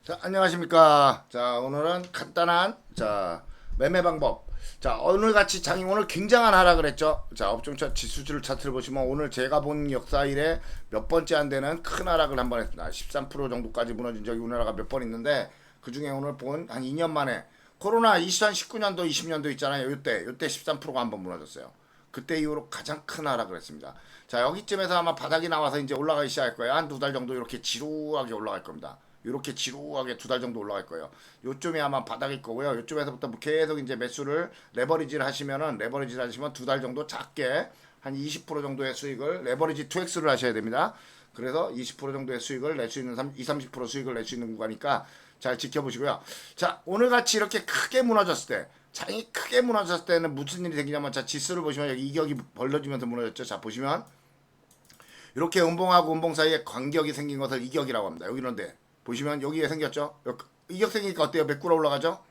자, 안녕하십니까. 자, 오늘은 간단한 매매 방법. 자, 오늘같이 장이 오늘 굉장한 하락을 했죠. 자, 업종차 지수를 차트를 보시면 오늘 제가 본 역사 이래 몇 번째 안 되는 큰 하락을 한번 했습니다. 13% 정도까지 무너진 적이 우리나라가 몇 번 있는데 그 중에 오늘 본 한 2년 만에 코로나 2019년도 20년도 있잖아요. 요때 13%가 한번 무너졌어요. 그때 이후로 가장 큰 하락을 했습니다. 자, 여기쯤에서 아마 바닥이 나와서 이제 올라가기 시작할 거예요. 한 두 달 정도 이렇게 지루하게 올라갈 겁니다. 이렇게 지루하게 두 달 정도 올라갈 거예요. 요쯤이 아마 바닥일 거고요. 요쯤에서부터 계속 이제 매수를 레버리지를 하시면은 레버리지를 하시면 두 달 정도 작게 한 20% 정도의 수익을 레버리지 2x를 하셔야 됩니다. 그래서 20% 정도의 수익을 낼 수 있는 30% 수익을 낼 수 있는 구간이니까 잘 지켜보시고요. 자, 오늘 같이 이렇게 크게 무너졌을 때 장이 크게 무너졌을 때는 무슨 일이 생기냐면 자, 지수를 보시면 여기 이격이 벌어지면서 무너졌죠. 자, 보시면 이렇게 음봉하고 음봉 사이에 간격이 생긴 것을 이격이라고 합니다. 여기는데 보시면 여기에 생겼죠. 이격 생기니까 어때요? 매꾸러 올라가죠.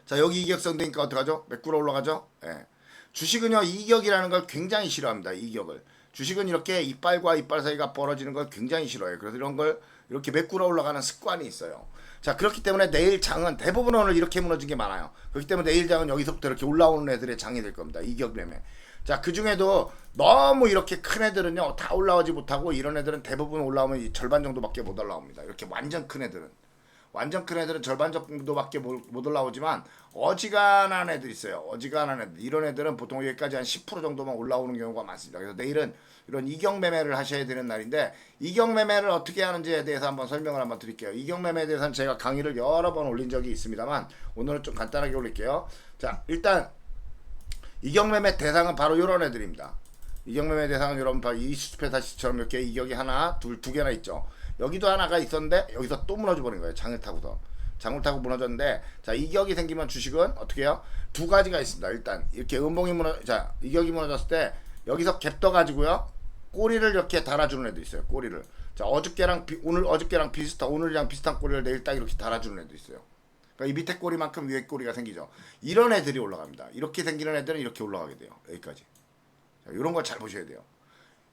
자, 여기 이격성 되니까 어떡하죠? 매꾸러 올라가죠. 예. 주식은요, 이격이라는 걸 굉장히 싫어합니다. 이격을. 주식은 이렇게 이빨과 이빨 사이가 벌어지는 걸 굉장히 싫어해요. 그래서 이런 걸 이렇게 매꾸러 올라가는 습관이 있어요. 자, 그렇기 때문에 내일 장은 대부분 오늘 이렇게 무너진 게 많아요. 그렇기 때문에 내일 장은 여기서부터 이렇게 올라오는 애들의 장이 될 겁니다. 이격 매매. 자, 그 중에도 너무 이렇게 큰 애들은요, 다 올라오지 못하고 이런 애들은 대부분 올라오면 절반 정도밖에 못 올라옵니다. 이렇게 완전 큰 애들은. 완전 큰 애들은 절반 정도밖에 못 올라오지만 어지간한 애들 있어요. 어지간한 애들. 이런 애들은 보통 여기까지 한 10% 정도만 올라오는 경우가 많습니다. 그래서 내일은 이런 이격 매매를 하셔야 되는 날인데 이격 매매를 어떻게 하는지에 대해서 한번 설명을 한번 드릴게요. 이격 매매에 대해서는 제가 강의를 여러 번 올린 적이 있습니다만 오늘은 좀 간단하게 올릴게요. 자, 일단 이격매매 대상은 바로 이런 애들입니다. 이격매매 대상은 여러분 바로 이 수스페다시처럼 이렇게 이격이 하나, 두 개나 있죠. 여기도 하나가 있었는데 여기서 또 무너져 버린 거예요. 장을 타고서. 장을 타고 무너졌는데 자, 이격이 생기면 주식은 어떻게 해요? 두 가지가 있습니다. 일단 이렇게 자, 이격이 무너졌을 때 여기서 갭 떠 가지고요. 꼬리를 이렇게 달아주는 애도 있어요. 꼬리를. 자, 어저께랑 오늘이랑 비슷한 꼬리를 내일 딱 이렇게 달아주는 애도 있어요. 그러니까 이 밑에 꼬리만큼 위에 꼬리가 생기죠. 이런 애들이 올라갑니다. 이렇게 생기는 애들은 이렇게 올라가게 돼요. 여기까지. 자, 이런 걸 잘 보셔야 돼요.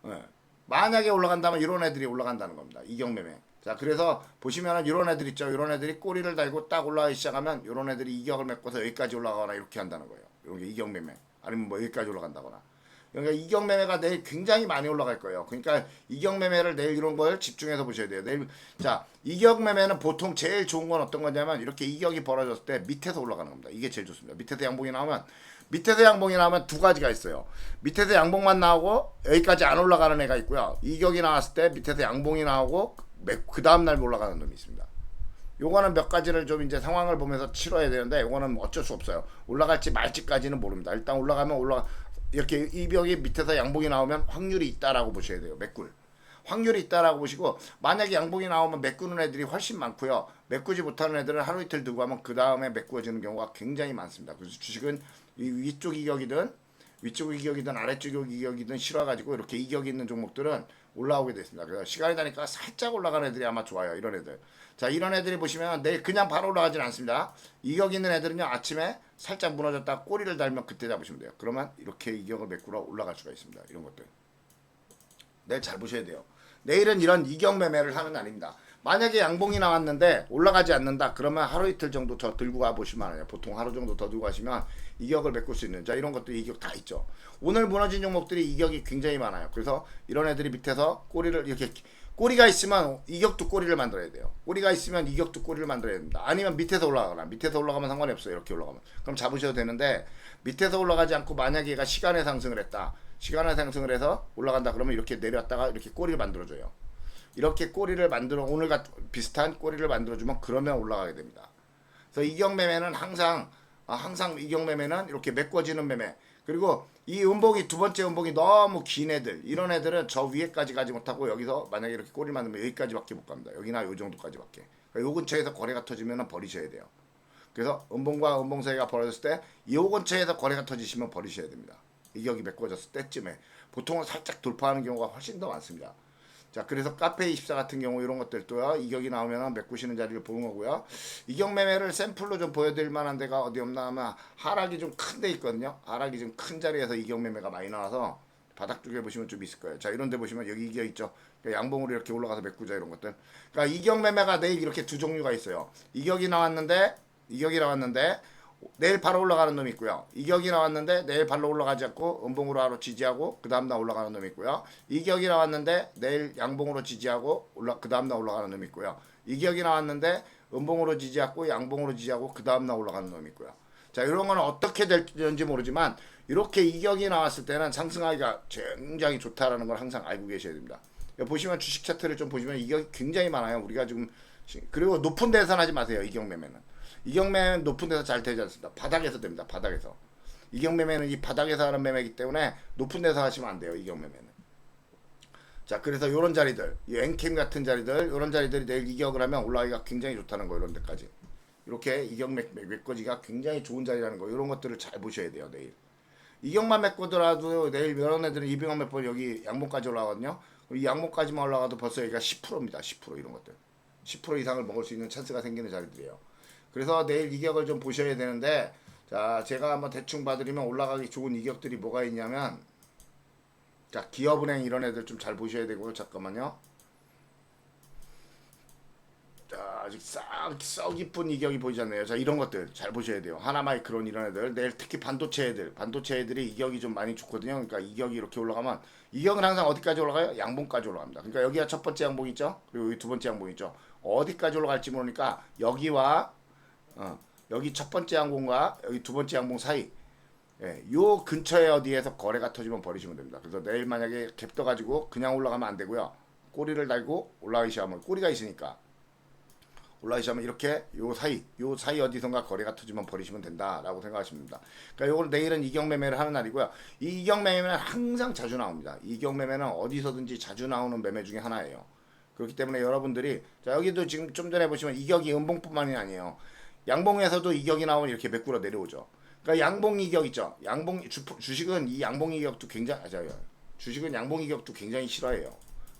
예. 만약에 올라간다면 이런 애들이 올라간다는 겁니다. 이격매매. 자, 그래서 보시면은 이런 애들 있죠. 이런 애들이 꼬리를 달고 딱 올라가기 시작하면 이런 애들이 이격을 메꿔서 여기까지 올라가거나 이렇게 한다는 거예요. 이런 게 이격매매. 아니면 뭐 여기까지 올라간다거나. 그러니까 이격매매가 내일 굉장히 많이 올라갈 거예요. 그러니까 이격매매를 내일 이런 걸 집중해서 보셔야 돼요. 내일 자, 이격매매는 보통 제일 좋은 건 어떤 거냐면 이렇게 이격이 벌어졌을 때 밑에서 올라가는 겁니다. 이게 제일 좋습니다. 밑에서 양봉이 나오면 두 가지가 있어요. 밑에서 양봉만 나오고 여기까지 안 올라가는 애가 있고요. 이격이 나왔을 때 밑에서 양봉이 나오고 그 다음 날 올라가는 놈이 있습니다. 요거는 몇 가지를 좀 이제 상황을 보면서 치러야 되는데 요거는 어쩔 수 없어요. 올라갈지 말지까지는 모릅니다. 일단 올라가면 이렇게 이 벽이 밑에서 양봉이 나오면 확률이 있다라고 보셔야 돼요. 메꿀. 확률이 있다라고 보시고 만약에 양봉이 나오면 메꾸는 애들이 훨씬 많고요. 메꾸지 못하는 애들은 하루 이틀 두고 하면 그 다음에 메꾸어지는 경우가 굉장히 많습니다. 그래서 주식은 이 위쪽 이격이든 아래쪽 이격이든 실어가지고 이렇게 이격이 있는 종목들은 올라오게 됐습니다. 그래서 시간이 나니까 살짝 올라가는 애들이 아마 좋아요. 이런 애들. 자, 이런 애들이 보시면 내일 그냥 바로 올라가진 않습니다. 이격 있는 애들은요, 아침에 살짝 무너졌다 꼬리를 달면 그때 잡으시면 돼요. 그러면 이렇게 이격을 메꾸러 올라갈 수가 있습니다. 이런 것들. 내일 잘 보셔야 돼요. 내일은 이런 이격 매매를 하는 날입니다. 만약에 양봉이 나왔는데 올라가지 않는다. 그러면 하루 이틀 정도 더 들고 가보시면 해요. 보통 하루 정도 더 들고 가시면 이격을 메꿀 수 있는. 자, 이런 것도 이격 다 있죠. 오늘 무너진 종목들이 이격이 굉장히 많아요. 그래서 이런 애들이 밑에서 꼬리를 이렇게 꼬리가 있으면 이격도 꼬리를 만들어야 돼요. 꼬리가 있으면 이격도 꼬리를 만들어야 됩니다. 아니면 밑에서 올라가거나 밑에서 올라가면 상관이 없어요. 이렇게 올라가면. 그럼 잡으셔도 되는데 밑에서 올라가지 않고 만약에 얘가 시간의 상승을 했다. 시간의 상승을 해서 올라간다 그러면 이렇게 내렸다가 이렇게 꼬리를 만들어줘요. 이렇게 꼬리를 만들어 오늘 같은 비슷한 꼬리를 만들어주면 그러면 올라가게 됩니다. 그래서 이격 매매는 항상 이격 매매는 이렇게 메꿔지는 매매. 그리고 이 음봉이 두 번째 음봉이 너무 긴 애들 이런 애들은 저 위에까지 가지 못하고 여기서 만약에 이렇게 꼬리를 만들면 여기까지밖에 못 갑니다. 여기나 요 정도까지밖에. 그러니까 요 근처에서 거래가 터지면 버리셔야 돼요. 그래서 음봉과 음봉 사이가 벌어졌을 때 이 근처에서 거래가 터지시면 버리셔야 됩니다. 이격이 메꿔졌을 때쯤에 보통은 살짝 돌파하는 경우가 훨씬 더 많습니다. 자, 그래서 카페24 같은 경우 이런 것들도요. 이격이 나오면 메꾸시는 자리를 보는 거고요. 이격 매매를 샘플로 좀 보여드릴 만한 데가 어디 없나 하면 하락이 좀 큰 데 있거든요. 하락이 좀 큰 자리에서 이격 매매가 많이 나와서 바닥 쪽에 보시면 좀 있을 거예요. 자, 이런 데 보시면 여기 이격 있죠. 그러니까 양봉으로 이렇게 올라가서 메꾸자 이런 것들. 그러니까 이격 매매가 내일 이렇게 두 종류가 있어요. 이격이 나왔는데 내일 바로 올라가는 놈이 있고요. 이격이 나왔는데 내일 바로 올라가지 않고 음봉으로 하루 지지하고 그 다음날 올라가는 놈이 있고요. 이격이 나왔는데 내일 양봉으로 지지하고 그 다음날 올라가는 놈이 있고요. 이격이 나왔는데 음봉으로 지지하고 양봉으로 지지하고 그 다음날 올라가는 놈이 있고요. 자, 이런 거는 어떻게 될지 모르지만 이렇게 이격이 나왔을 때는 상승하기가 굉장히 좋다라는 걸 항상 알고 계셔야 됩니다. 보시면 주식 차트를 좀 보시면 이격이 굉장히 많아요. 우리가 지금 그리고 높은 데서는 하지 마세요. 이격 매매는. 이격 매매는 높은 데서 잘 되지 않습니다. 바닥에서 됩니다. 바닥에서. 이격 매매는 이 바닥에서 하는 매매이기 때문에 높은 데서 하시면 안 돼요. 이격 매매는. 자, 그래서 요런 자리들, 이 엔캠 같은 자리들, 요런 자리들이 내일 이격을 하면 올라가기가 굉장히 좋다는 거, 이런 데까지. 이렇게 이격 메꿔지가 굉장히 좋은 자리라는 거, 이런 것들을 잘 보셔야 돼요, 내일. 이격만 메꿔더라도 내일 이런 애들은 200만 몇 번 여기 양봉까지 올라가거든요. 이 양봉까지만 올라가도 벌써 여기가 10%입니다. 10% 이런 것들. 10% 이상을 먹을 수 있는 찬스가 생기는 자리들이에요. 그래서 내일 이격을 좀 보셔야 되는데, 자, 제가 한번 대충 봐드리면 올라가기 좋은 이격들이 뭐가 있냐면, 자, 기업은행 이런 애들 좀 잘 보셔야 되고요. 잠깐만요. 자, 아직 썩 이쁜 이격이 보이지 않네요. 자, 이런 것들 잘 보셔야 돼요. 하나마이크론 이런 애들. 내일 특히 반도체 애들이 이격이 좀 많이 좋거든요. 그러니까 이격이 이렇게 올라가면, 이격은 항상 어디까지 올라가요? 양봉까지 올라갑니다. 그러니까 여기가 첫 번째 양봉 있죠? 그리고 여기 두 번째 양봉 있죠? 어디까지 올라갈지 모르니까 여기와 여기 첫 번째 양봉과 여기 두 번째 양봉 사이, 예, 요 근처에 어디에서 거래가 터지면 버리시면 됩니다. 그래서 내일 만약에 갭 떠가지고 그냥 올라가면 안 되고요. 꼬리를 달고 올라가기 시작하면, 꼬리가 있으니까 올라가기 시작하면 이렇게 요 사이 어디선가 거래가 터지면 버리시면 된다라고 생각하시면 됩니다. 그러니까 요걸 내일은 이격 매매를 하는 날이고요. 이 이격 매매는 항상 자주 나옵니다. 이격 매매는 어디서든지 자주 나오는 매매 중에 하나예요. 그렇기 때문에 여러분들이, 자, 여기도 지금 좀 전에 보시면 이격이 음봉뿐만이 아니에요. 양봉에서도 이격이 나오면 이렇게 메꾸러 내려오죠. 그러니까 양봉 이격 있죠. 주식은 이 양봉 이격도 주식은 양봉 이격도 굉장히 싫어해요.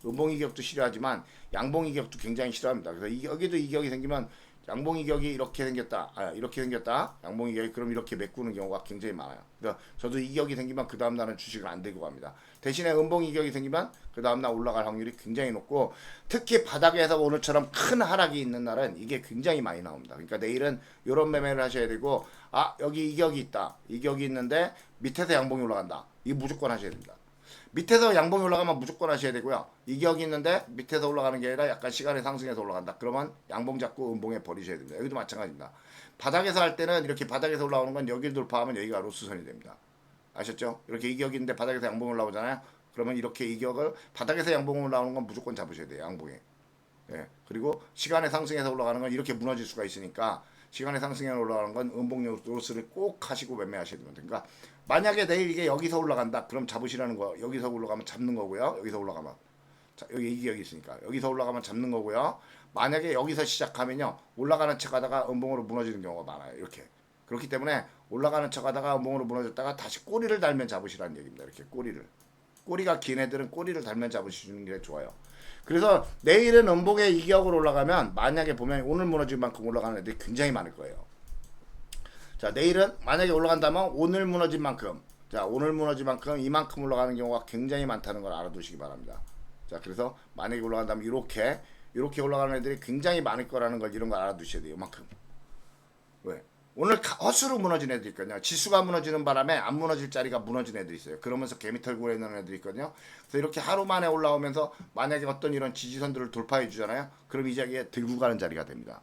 음봉 이격도 싫어하지만 양봉 이격도 굉장히 싫어합니다. 그래서 여기도 이격이 생기면 양봉 이격이 이렇게 생겼다. 양봉 이격이 그럼 이렇게 메꾸는 경우가 굉장히 많아요. 그래서 저도 이격이 생기면 그 다음 날은 주식을 안 들고 갑니다. 대신에 음봉 이격이 생기면 그 다음 날 올라갈 확률이 굉장히 높고, 특히 바닥에서 오늘처럼 큰 하락이 있는 날은 이게 굉장히 많이 나옵니다. 그러니까 내일은 이런 매매를 하셔야 되고, 여기 이격이 있다. 이격이 있는데 밑에서 양봉이 올라간다. 이거 무조건 하셔야 됩니다. 밑에서 양봉이 올라가면 무조건 하셔야 되고요. 이격이 있는데 밑에서 올라가는 게 아니라 약간 시간이 상승해서 올라간다. 그러면 양봉 잡고 음봉에 버리셔야 됩니다. 여기도 마찬가지입니다. 바닥에서 할 때는 이렇게 바닥에서 올라오는 건 여기를 돌파하면 여기가 로스선이 됩니다. 아셨죠? 이렇게 이격이 있는데 바닥에서 양봉이 올라오잖아요. 그러면 이렇게 이격을, 바닥에서 양봉이 올라오는 건 무조건 잡으셔야 돼요. 양봉에. 예. 그리고 시간의 상승에서 올라가는 건 이렇게 무너질 수가 있으니까, 시간의 상승에 올라가는 건 음봉 로스를 꼭 하시고 매매하셔야 됩니다. 그러니까 만약에 내일 이게 여기서 올라간다, 그럼 잡으시라는 거. 여기서 올라가면 잡는 거고요. 여기서 올라가면, 자, 여기 이격이 있으니까 여기서 올라가면 잡는 거고요. 만약에 여기서 시작하면요, 올라가는 척 하다가 음봉으로 무너지는 경우가 많아요. 이렇게. 그렇기 때문에 올라가는 척 하다가 음봉으로 무너졌다가 다시 꼬리를 달면 잡으시라는 얘기입니다. 이렇게 꼬리가 긴 애들은 꼬리를 달면 잡으시는 게 좋아요. 그래서 내일은 음봉에 이격으로 올라가면, 만약에 보면 오늘 무너질 만큼 올라가는 애들이 굉장히 많을 거예요. 자, 내일은 만약에 올라간다면 오늘 무너진 만큼, 이만큼 올라가는 경우가 굉장히 많다는 걸 알아두시기 바랍니다. 자, 그래서 만약에 올라간다면 이렇게 올라가는 애들이 굉장히 많을 거라는 걸, 이런 걸 알아두셔야 돼요. 이만큼. 왜? 오늘 허수로 무너진 애들이 있거든요. 지수가 무너지는 바람에 안 무너질 자리가 무너진 애들이 있어요. 그러면서 개미 털고 있는 애들이 있거든요. 그래서 이렇게 하루 만에 올라오면서 만약에 어떤 이런 지지선들을 돌파해 주잖아요. 그럼 이 자리에 들고 가는 자리가 됩니다.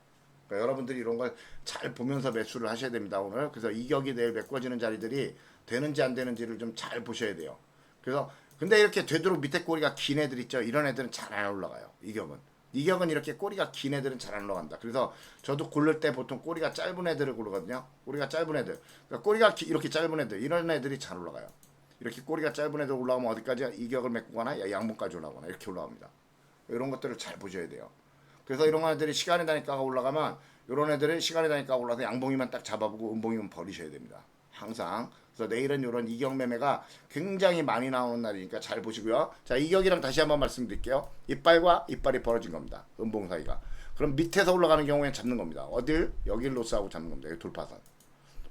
그러니까 여러분들이 이런 걸 잘 보면서 매수를 하셔야 됩니다, 오늘. 그래서 이격이 내일 메꿔지는 자리들이 되는지 안 되는지를 좀 잘 보셔야 돼요. 그래서 근데 이렇게 되도록 밑에 꼬리가 긴 애들 있죠. 이런 애들은 잘 안 올라가요. 이격은 이렇게 꼬리가 긴 애들은 잘 안 올라간다. 그래서 저도 고를 때 보통 꼬리가 짧은 애들을 고르거든요. 꼬리가 짧은 애들. 그러니까 꼬리가 이렇게 짧은 애들, 이런 애들이 잘 올라가요. 이렇게 꼬리가 짧은 애들 올라오면 어디까지? 이격을 메꾸거나 양봉까지 올라오거나 이렇게 올라갑니다. 이런 것들을 잘 보셔야 돼요. 그래서 이런 애들이 시간이 다니까 올라가면, 이런 애들은 시간이 다니까 올라서 양봉이만 딱 잡아보고 음봉이면 버리셔야 됩니다. 항상. 그래서 내일은 이런 이격 매매가 굉장히 많이 나오는 날이니까 잘 보시고요. 자, 이격이랑 다시 한번 말씀드릴게요. 이빨과 이빨이 벌어진 겁니다. 음봉 사이가. 그럼 밑에서 올라가는 경우에는 잡는 겁니다. 어딜? 여길 로스하고 잡는 겁니다. 여기 돌파선.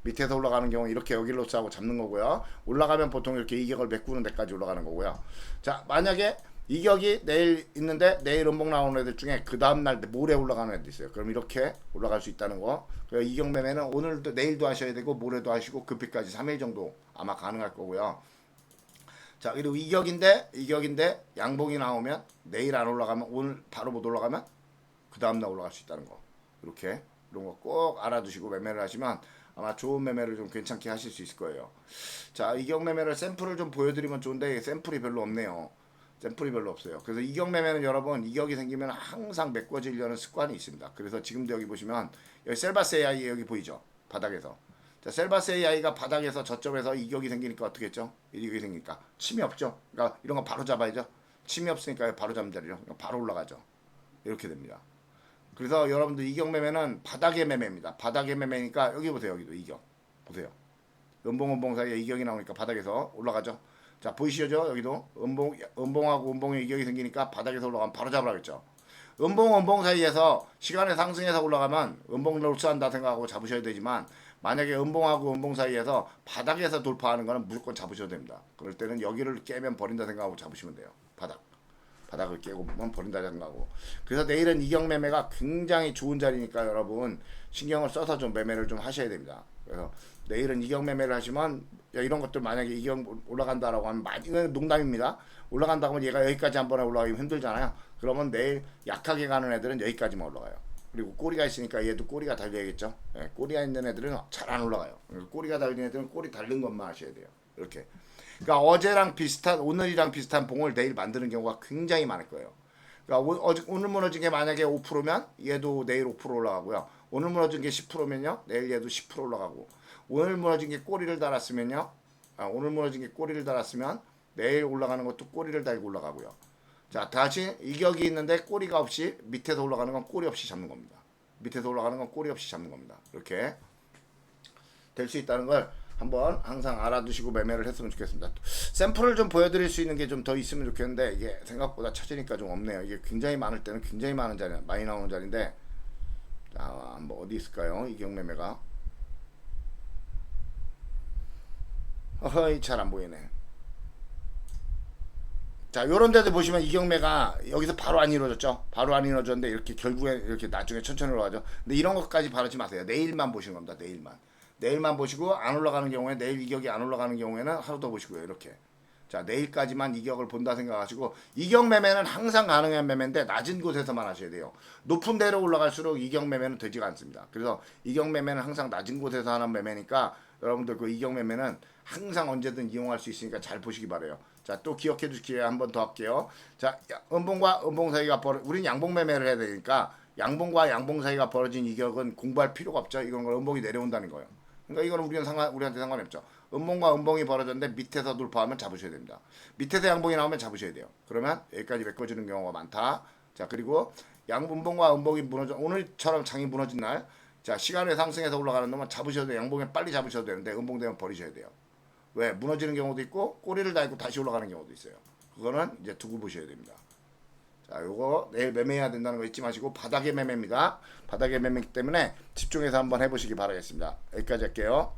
밑에서 올라가는 경우 이렇게 여기로 싸고 잡는 거고요. 올라가면 보통 이렇게 이격을 메꾸는 데까지 올라가는 거고요. 자, 만약에 이격이 내일 있는데 내일 음봉 나오는 애들 중에 그 다음날 모레 올라가는 애들 있어요. 그럼 이렇게 올라갈 수 있다는 거. 그래서 이격 매매는 오늘도 내일도 하셔야 되고 모레도 하시고 급히까지 3일 정도 아마 가능할 거고요. 자, 그리고 이격인데 양봉이 나오면 내일 안 올라가면 오늘 바로 못 올라가면 그 다음날 올라갈 수 있다는 거. 이렇게 이런 거 꼭 알아두시고 매매를 하시면 아마 좋은 매매를 좀 괜찮게 하실 수 있을 거예요. 자, 이격 매매를 샘플을 좀 보여드리면 좋은데 샘플이 별로 없네요. 샘플이 별로 없어요. 그래서 이격 매매는 여러분 이격이 생기면 항상 메꿔지려는 습관이 있습니다. 그래서 지금도 여기 보시면 여기 셀바스 AI 여기 보이죠? 바닥에서. 자, 셀바스 AI가 바닥에서 저점에서 이격이 생기니까 어떻게 했죠? 이격이 생기니까 침이 없죠. 그러니까 이런 거 바로 잡아야죠. 침이 없으니까 바로 잡는 자리죠. 바로 올라가죠. 이렇게 됩니다. 그래서 여러분들 이격 매매는 바닥의 매매입니다. 바닥의 매매니까 여기 보세요. 여기도 이격 보세요. 음봉 사이에 이격이 나오니까 바닥에서 올라가죠. 자, 보이시죠? 여기도 음봉하고 음봉에 이격이 생기니까 바닥에서 올라가면 바로 잡으라겠죠. 음봉 사이에서 시간의 상승해서 올라가면 음봉 로스한다 생각하고 잡으셔야 되지만 만약에 음봉하고 음봉 사이에서 바닥에서 돌파하는 거는 무조건 잡으셔야 됩니다. 그럴 때는 여기를 깨면 버린다 생각하고 잡으시면 돼요. 바닥을 깨고 버린다 생각하고. 그래서 내일은 이격 매매가 굉장히 좋은 자리니까 여러분 신경을 써서 좀 매매를 좀 하셔야 됩니다. 그래서 내일은 이격 매매를 하시면 이런 것들 만약에 이격 올라간다라고 하면 이건 농담입니다. 올라간다고 하면 얘가 여기까지 한 번에 올라가기 힘들잖아요. 그러면 내일 약하게 가는 애들은 여기까지만 올라가요. 그리고 꼬리가 있으니까 얘도 꼬리가 달려야겠죠. 네, 꼬리가 있는 애들은 잘 안 올라가요. 꼬리가 달린 애들은 꼬리 달린 것만 하셔야 돼요. 이렇게. 그러니까 어제랑 비슷한 오늘이랑 비슷한 봉을 내일 만드는 경우가 굉장히 많을 거예요. 그러니까 오늘 무너진 게 만약에 5%면 얘도 내일 5% 올라가고요. 오늘 무너진 게 10%면요. 내일 얘도 10% 올라가고. 오늘 무너진 게 꼬리를 달았으면요. 오늘 무너진 게 꼬리를 달았으면 내일 올라가는 것도 꼬리를 달고 올라가고요. 자, 다시 이격이 있는데 꼬리가 없이 밑에서 올라가는 건 꼬리 없이 잡는 겁니다. 밑에서 올라가는 건 꼬리 없이 잡는 겁니다. 이렇게 될 수 있다는 걸 한번 항상 알아두시고 매매를 했으면 좋겠습니다. 샘플을 좀 보여드릴 수 있는 게 좀 더 있으면 좋겠는데 이게 생각보다 찾으니까 좀 없네요. 이게 굉장히 많을 때는 굉장히 많은 자리, 많이 나오는 자리인데 자, 뭐 어디 있을까요? 이격 매매가 잘 안 보이네. 자, 요런 데도 보시면 이격매가 여기서 바로 안 이루어졌죠. 바로 안 이루어졌는데 이렇게 결국에 이렇게 나중에 천천히 올라가죠. 근데 이런 것까지 바라지 마세요. 내일만 보시는 겁니다. 내일만 보시고 안 올라가는 경우에 내일 이격이 안 올라가는 경우에는 하루 더 보시고요. 이렇게. 자, 내일까지만 이격을 본다 생각하시고 이격 매매는 항상 가능한 매매인데 낮은 곳에서만 하셔야 돼요. 높은 데로 올라갈수록 이격 매매는 되지가 않습니다. 그래서 이격 매매는 항상 낮은 곳에서 하는 매매니까 여러분들 그 이격 매매는 항상 언제든 이용할 수 있으니까 잘 보시기 바래요. 자, 또 기억해 주시기에 한 번 더 할게요. 자, 음봉과 음봉 사이가 우린 양봉 매매를 해야 되니까 양봉과 양봉 사이가 벌어진 이격은 공부할 필요가 없죠. 이건 걸 음봉이 내려온다는 거예요. 그러니까 이거는 우리한테 상관이 없죠. 음봉과 음봉이 벌어졌는데 밑에서 돌파하면 잡으셔야 됩니다. 밑에서 양봉이 나오면 잡으셔야 돼요. 그러면 여기까지 메꿔지는 경우가 많다. 자, 그리고 음봉과 음봉이 오늘처럼 장이 무너진 날, 자, 시간의 상승해서 올라가는 놈은 잡으셔도 돼요. 양봉에 빨리 잡으셔도 되는데 음봉 되면 버리셔야 돼요. 왜? 무너지는 경우도 있고 꼬리를 달고 다시 올라가는 경우도 있어요. 그거는 이제 두고 보셔야 됩니다. 자, 요거 내일 매매해야 된다는 거 잊지 마시고 바닥의 매매입니다. 바닥의 매매이기 때문에 집중해서 한번 해보시기 바라겠습니다. 여기까지 할게요.